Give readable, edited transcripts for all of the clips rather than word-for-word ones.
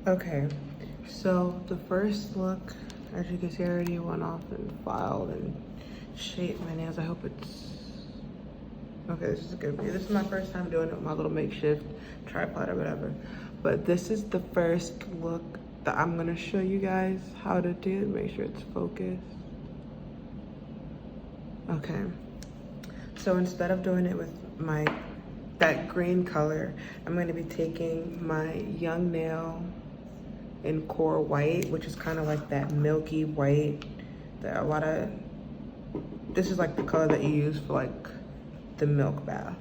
Okay, so the first look, as you can see, I already went off and filed and shaped my nails. I hope it's okay. This is a good view. This is my first time doing it with my little makeshift tripod or whatever. But this is the first look that I'm gonna show you guys how to do. Make sure it's focused. Okay. So instead of doing it with that green color, I'm gonna be taking my Young Nail in Core White, which is kind of like that milky white that this is like the color that you use for like the milk bath.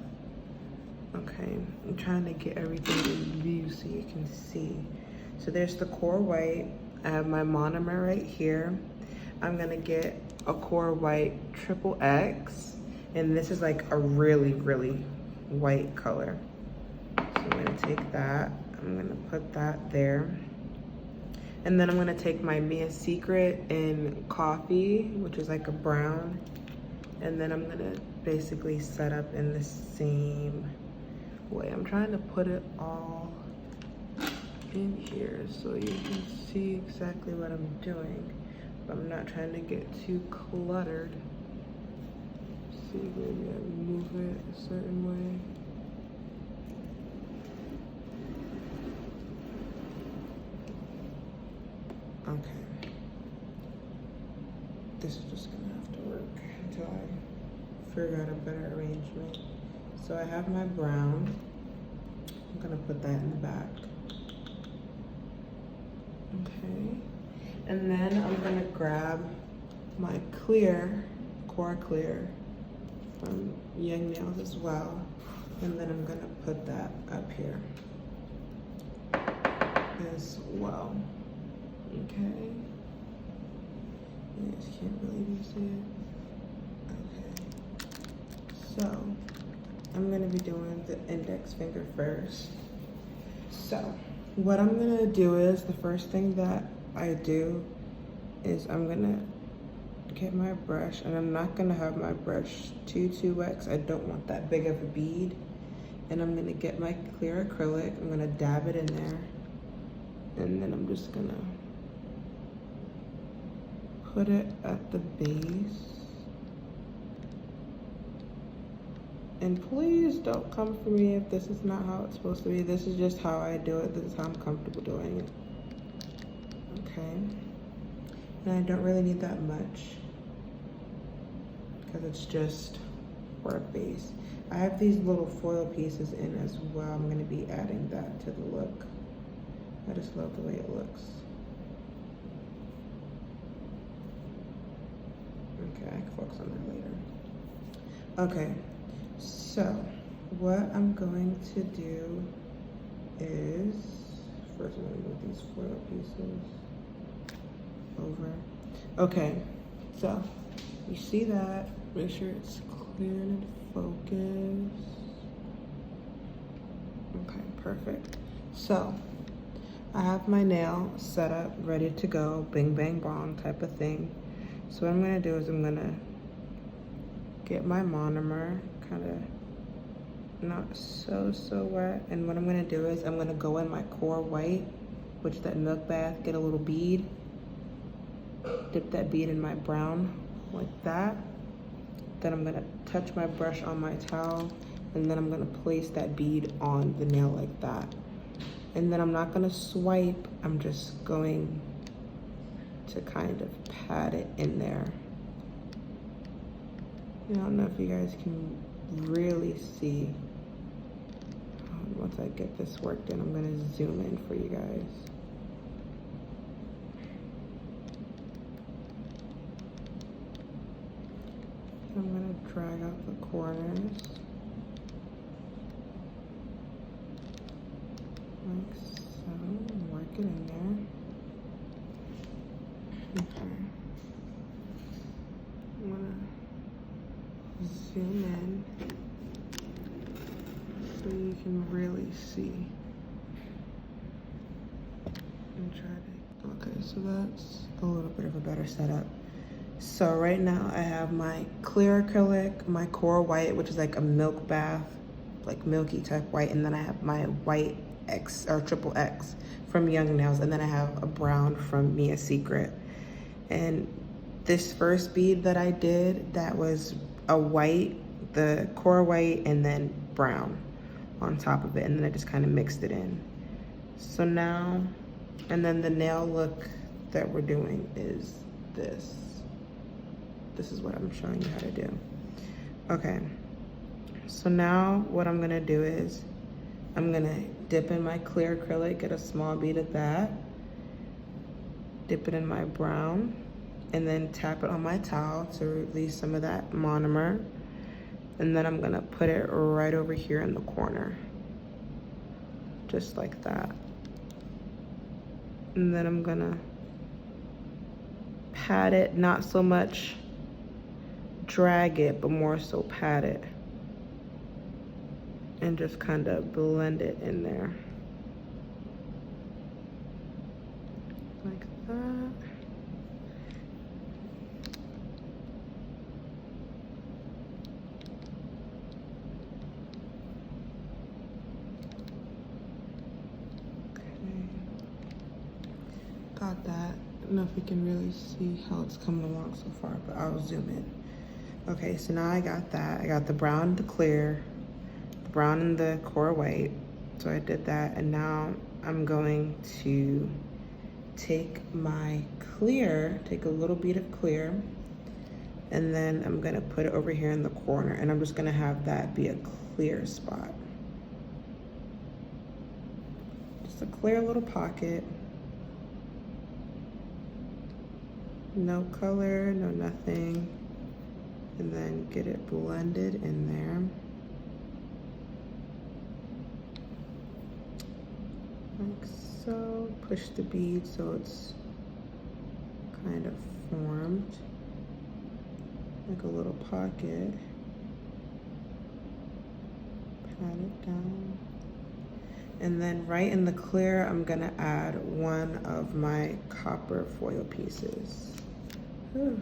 Okay, I'm trying to get everything in view so you can see. So there's the Core White. I have my monomer right here. I'm gonna get a Core White Triple X, and this is like a really, really white color. So I'm gonna take that, I'm gonna put that there. And then I'm gonna take my Mia Secret in Coffee, which is like a brown. And then I'm gonna basically set up in the same way. I'm trying to put it all in here so you can see exactly what I'm doing. But I'm not trying to get too cluttered. See, maybe I move it a certain way. Okay. This is just gonna have to work until I figure out a better arrangement. So I have my brown. I'm gonna put that in the back. Okay. And then I'm gonna grab my clear, Core Clear from Young Nails as well. And then I'm gonna put that up here as well. Okay. You guys can't really see it. Okay. So I'm gonna be doing the index finger first. So what I'm gonna do is, the first thing that I do is I'm gonna get my brush, and I'm not gonna have my brush too wet because I don't want that big of a bead. And I'm gonna get my clear acrylic, I'm gonna dab it in there, and then I'm just gonna put it at the base. And please don't come for me if this is not how it's supposed to be. This is just how I do it. This is how I'm comfortable doing it. Okay. And I don't really need that much because it's just for a base. I have these little foil pieces in as well. I'm gonna be adding that to the look. I just love the way it looks. Okay, I can focus on that later. Okay, so what I'm going to do is, first I'm gonna move these foil pieces over. Okay, so you see that, make sure it's clear and focused. Okay, perfect. So I have my nail set up, ready to go, bing bang bong type of thing. So what I'm gonna do is I'm gonna get my monomer, kind of not so wet. And what I'm gonna do is I'm gonna go in my Core White, which is that milk bath, get a little bead, dip that bead in my brown like that. Then I'm gonna touch my brush on my towel, and then I'm gonna place that bead on the nail like that. And then I'm not gonna swipe, I'm just going to kind of pat it in there. I don't know if you guys can really see. Once I get this worked in, I'm gonna zoom in for you guys. I'm gonna drag out the corners. Like so, and work it in there. Okay. I'm gonna zoom in so you can really see. And try to, okay, so that's a little bit of a better setup. So right now I have my clear acrylic, my Core White, which is like a milk bath, like milky type white, and then I have my white X or triple X from Young Nails, and then I have a brown from Mia Secret. And this first bead that I did, that was a white, the core white, and then brown on top of it, and then I just kind of mixed it in. So now, and then the nail look that we're doing is this. This is what I'm showing you how to do. Okay, so now what I'm gonna do is, I'm gonna dip in my clear acrylic, get a small bead of that, dip it in my brown, and then tap it on my towel to release some of that monomer. And then I'm gonna put it right over here in the corner, just like that. And then I'm gonna pat it, not so much drag it, but more so pat it. And just kind of blend it in there. Like that. Got that. I don't know if you can really see how it's coming along so far, but I'll zoom in. Okay, so now I got that. I got the brown, the clear, the brown and the core white. So I did that, and now I'm going to take my clear, take a little bead of clear, and then I'm gonna put it over here in the corner, and I'm just gonna have that be a clear spot. Just a clear little pocket. No color, no nothing. And then get it blended in there. Like so. Push the bead so it's kind of formed. Like a little pocket. Pat it down. And then right in the clear, I'm gonna add one of my copper foil pieces. Whew.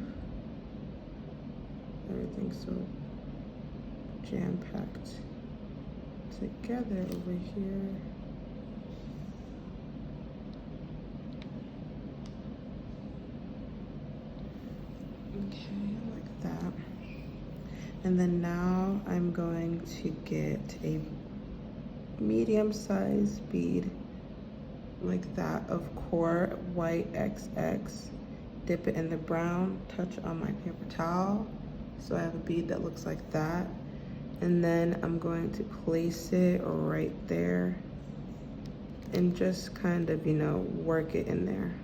Everything's so jam-packed together over here. Okay, like that. And then now I'm going to get a medium-sized bead like that of core white XX. Dip it in the brown, touch on my paper towel. So I have a bead that looks like that. And then I'm going to place it right there and just kind of, you know, work it in there.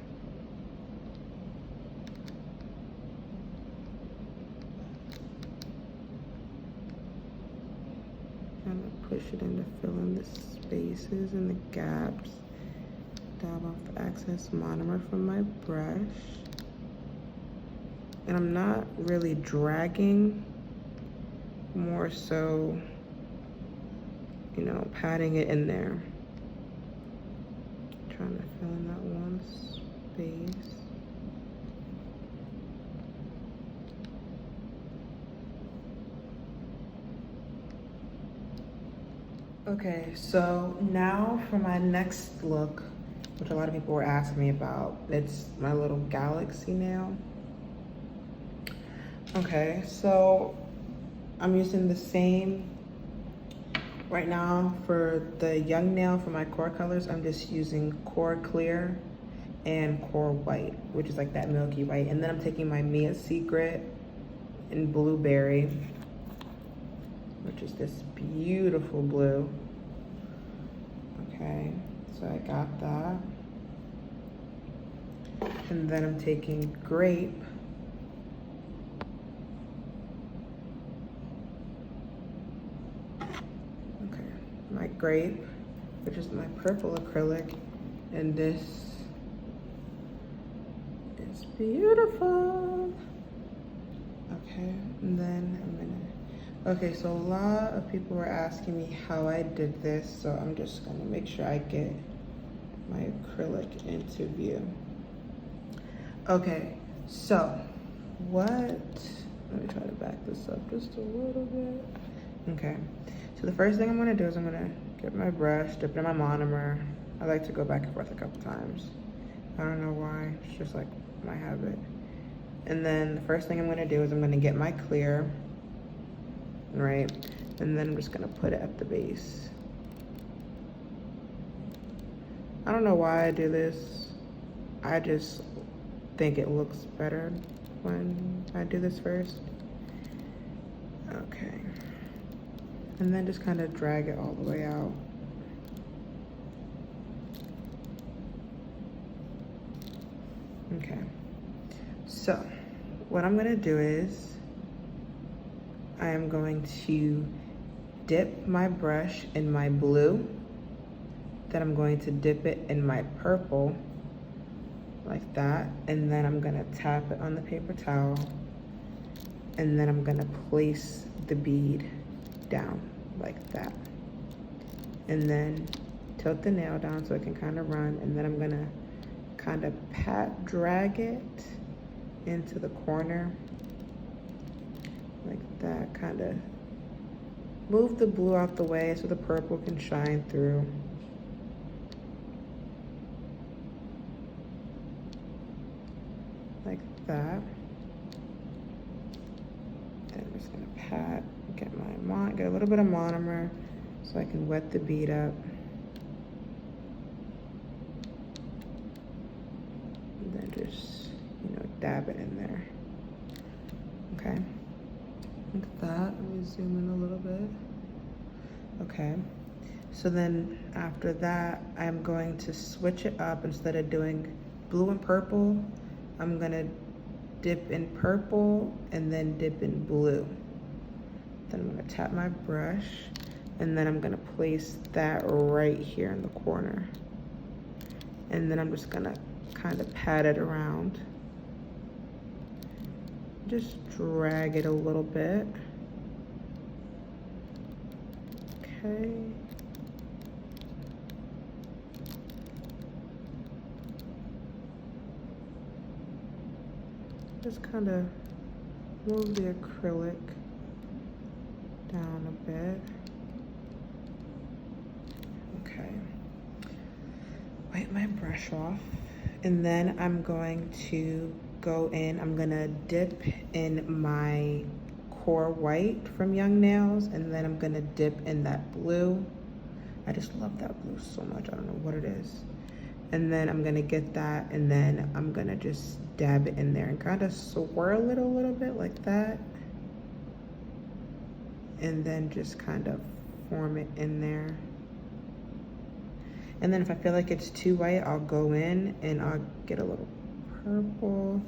Kind of push it in to fill in the spaces and the gaps. Dab off the excess monomer from my brush. And I'm not really dragging, more so, you know, patting it in there. Trying to fill in that one space. Okay, so now for my next look, which a lot of people were asking me about, it's my little galaxy nail. Okay, so I'm using the same right now for the young nail. For my core colors, I'm just using core clear and core white, which is like that milky white. And then I'm taking my Mia Secret in blueberry, which is this beautiful blue. Okay, so I got that. And then I'm taking grape. My grape, which is my purple acrylic, and this is beautiful. Okay, and then I'm gonna, okay, so a lot of people were asking me how I did this, so I'm just gonna make sure I get my acrylic into view. Okay, so let me try to back this up just a little bit. Okay. So the first thing I'm gonna do is I'm gonna Dip my brush, dip in my monomer. I like to go back and forth a couple times. I don't know why, it's just like my habit. And then the first thing I'm gonna do is I'm gonna get my clear, right? And then I'm just gonna put it at the base. I don't know why I do this. I just think it looks better when I do this first. Okay. And then just kind of drag it all the way out. Okay. So what I'm gonna do is I am going to dip my brush in my blue. Then I'm going to dip it in my purple like that. And then I'm gonna tap it on the paper towel. And then I'm gonna place the bead down like that. And then tilt the nail down so it can kind of run. And then I'm gonna kind of drag it into the corner like that. Kind of move the blue out the way so the purple can shine through. Like that. And I'm just gonna pat, get a little bit of monomer so I can wet the bead up. And then just, dab it in there. Okay, like that. Let me zoom in a little bit. Okay, so then after that, I'm going to switch it up. Instead of doing blue and purple, I'm gonna dip in purple and then dip in blue. Then I'm gonna tap my brush and then I'm gonna place that right here in the corner. And then I'm just gonna kind of pat it around. Just drag it a little bit. Okay. Just kind of move the acrylic down a bit. Okay. Wipe my brush off. And then I'm going to go in, I'm gonna dip in my Core White from Young Nails, and then I'm gonna dip in that blue. I just love that blue so much, I don't know what it is. And then I'm gonna get that, and then I'm gonna just dab it in there and kind of swirl it a little bit like that. And then just kind of form it in there. And then if I feel like it's too white, I'll go in and I'll get a little purple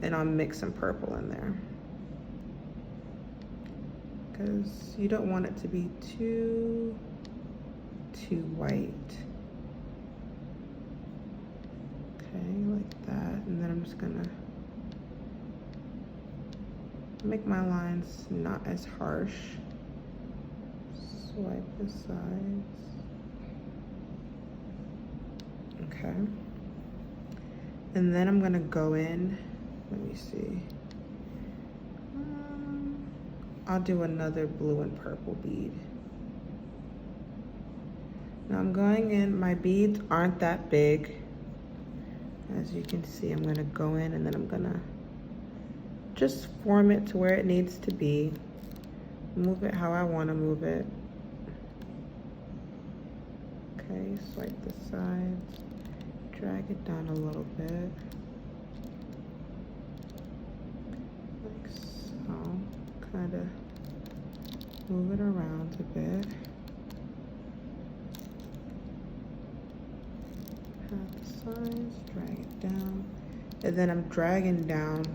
and I'll mix some purple in there. Because you don't want it to be too white. Okay, like that. And then I'm just gonna make my lines not as harsh. Swipe the sides. Okay. And then I'm gonna go in, let me see. I'll do another blue and purple bead. Now I'm going in, my beads aren't that big. As you can see, I'm gonna go in and then I'm gonna just form it to where it needs to be. Move it how I wanna move it. Okay, swipe the sides, drag it down a little bit. Like so. Kind of move it around a bit. Pat the sides, drag it down. And then I'm dragging down,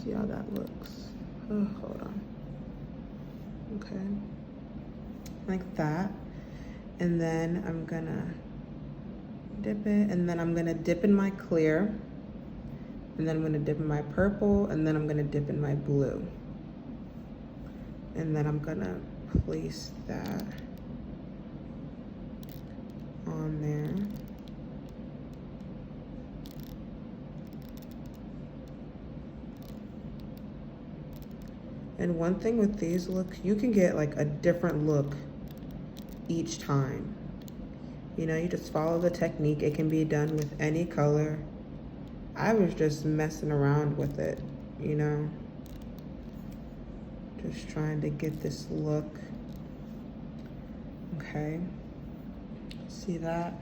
see how that looks. Oh, hold on. Okay. Like that. And then I'm gonna dip it, and then I'm gonna dip in my clear. And then I'm gonna dip in my purple, and then I'm gonna dip in my blue. And then I'm gonna place that on there. And one thing with these, look, you can get like a different look each time. You know, you just follow the technique. It can be done with any color. I was just messing around with it, you know, just trying to get this look. Okay, see that?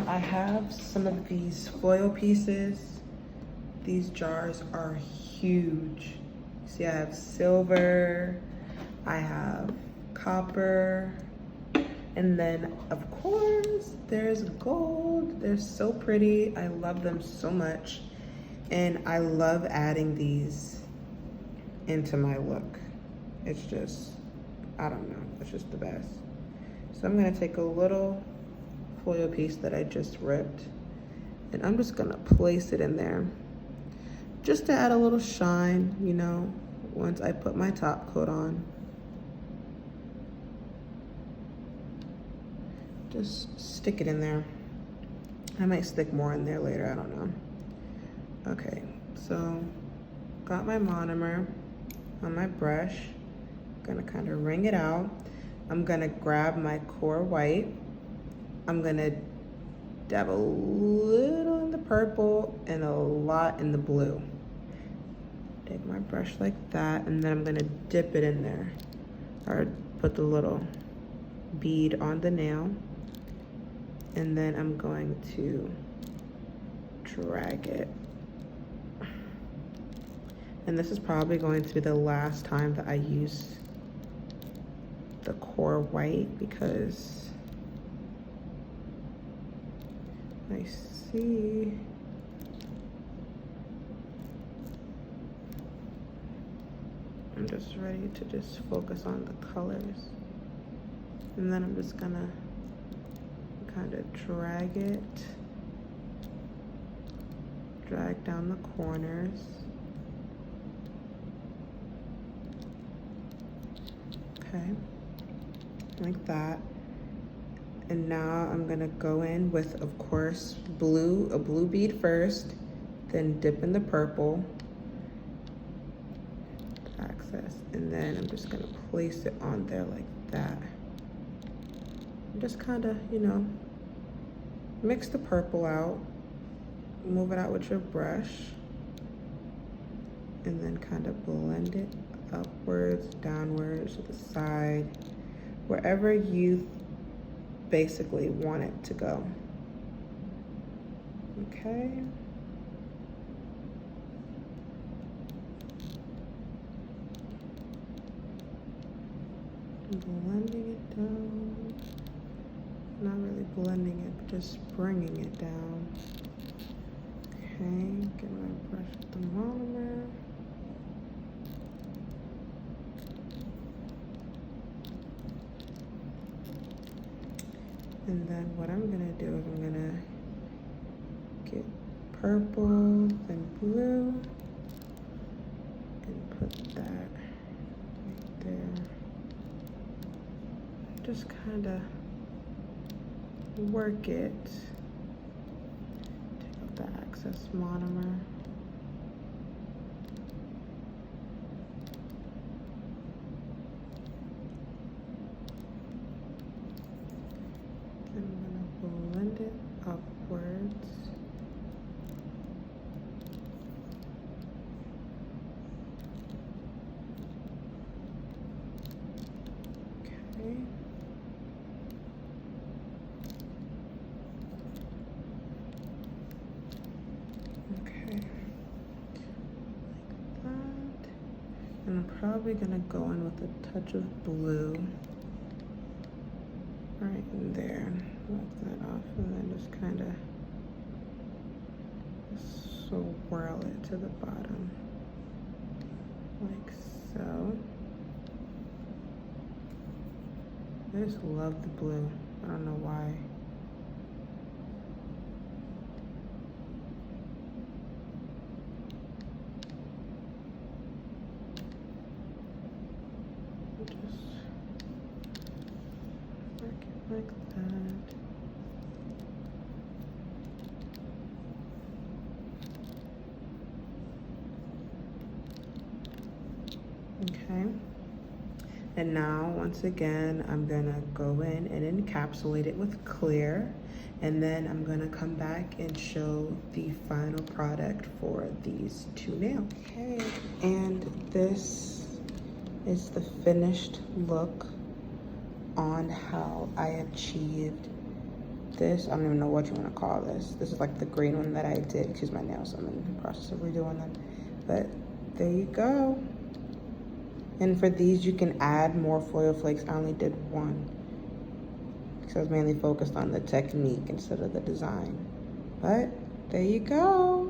I have some of these foil pieces. These jars are huge. See, I have silver, I have copper, and then of course there's gold. They're so pretty. I love them so much. And I love adding these into my look. It's just, I don't know, it's just the best. So I'm gonna take a little foil piece that I just ripped, and I'm just gonna place it in there just to add a little shine, you know, once I put my top coat on. Just stick it in there. I might stick more in there later, I don't know. Okay, so got my monomer on my brush. Gonna kind of wring it out. I'm gonna grab my core white. I'm gonna dab a little in the purple and a lot in the blue. Take my brush like that, and then I'm gonna dip it in there, or put the little bead on the nail, and then I'm going to drag it. And this is probably going to be the last time that I use the core white, because I see I'm just ready to just focus on the colors. And then I'm just gonna kind of drag down the corners. Okay, like that. And now I'm gonna go in with, of course, a blue bead first, then dip in the purple, access, and then I'm just gonna place it on there like that. And just kind of, you know, mix the purple out, move it out with your brush, and then kind of blend it upwards, downwards, to the side, wherever you basically want it to go. Okay. Blending it down. Not really blending it, but just bringing it down. Okay, get my brush with the monomer. And then what I'm gonna do is I'm gonna get purple, then blue, and put that right there. Just kind of work it. Take out the excess monomer. Then I'm gonna blend it upwards. Okay. And I'm probably gonna go in with a touch of blue right in there. Wipe that off, and then just kind of swirl it to the bottom, like so. I just love the blue. I don't know why. Like that. Okay. And now, once again, I'm gonna go in and encapsulate it with clear. And then I'm gonna come back and show the final product for these two nails. Okay, and this is the finished look on how I achieved this. I don't even know what you want to call this. This is like the green one that I did. Excuse my nails, I'm in the process of redoing them. But there you go. And for these, you can add more foil flakes. I only did one because I was mainly focused on the technique instead of the design. But there you go.